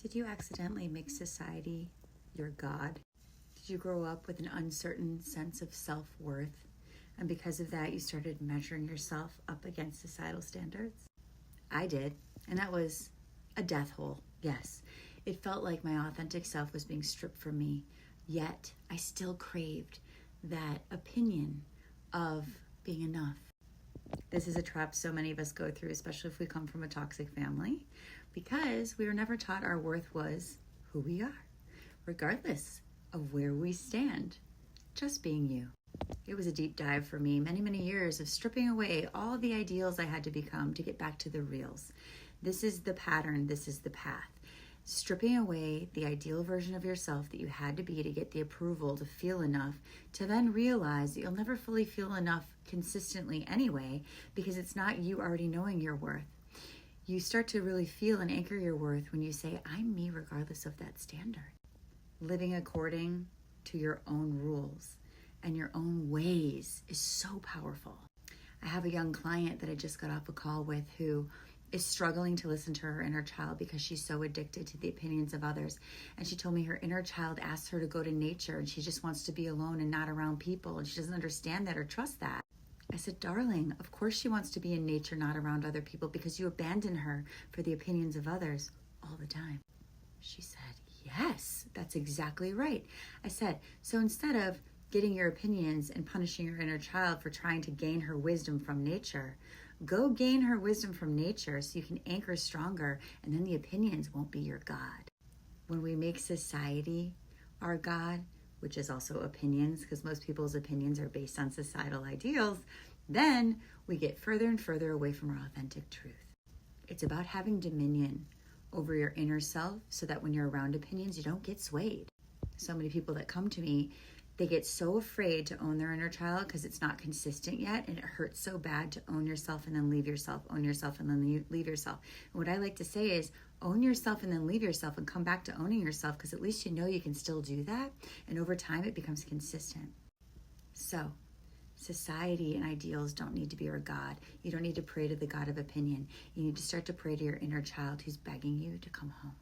Did you accidentally make society your God? Did you grow up with an uncertain sense of self-worth? And because of that, you started measuring yourself up against societal standards? I did, and that was a death hole, yes. It felt like my authentic self was being stripped from me, yet I still craved that opinion of being enough. This is a trap so many of us go through, especially if we come from a toxic family, because we were never taught our worth was who we are, regardless of where we stand, just being you. It was a deep dive for me, many, many years of stripping away all the ideals I had to become to get back to the reals. This is the pattern, this is the path. Stripping away the ideal version of yourself that you had to be to get the approval to feel enough, to then realize that you'll never fully feel enough consistently anyway, because it's not you already knowing your worth. You start to really feel and anchor your worth when you say, I'm me regardless of that standard. Living according to your own rules and your own ways is so powerful. I have a young client that I just got off a call with who is struggling to listen to her inner child because she's so addicted to the opinions of others. And she told me her inner child asked her to go to nature and she just wants to be alone and not around people. And she doesn't understand that or trust that. I said, darling, of course she wants to be in nature, not around other people, because you abandon her for the opinions of others all the time. She said, yes, that's exactly right. I said, so instead of getting your opinions and punishing your inner child for trying to gain her wisdom from nature, go gain her wisdom from nature so you can anchor stronger, and then the opinions won't be your God. When we make society our God, which is also opinions, because most people's opinions are based on societal ideals, then we get further and further away from our authentic truth. It's about having dominion over your inner self so that when you're around opinions, you don't get swayed. So many people that come to me, they get so afraid to own their inner child because it's not consistent yet, and it hurts so bad to own yourself and then leave yourself, own yourself and then leave yourself. And what I like to say is own yourself and then leave yourself and come back to owning yourself, because at least you know you can still do that, and over time it becomes consistent. So society and ideals don't need to be your God. You don't need to pray to the God of opinion. You need to start to pray to your inner child who's begging you to come home.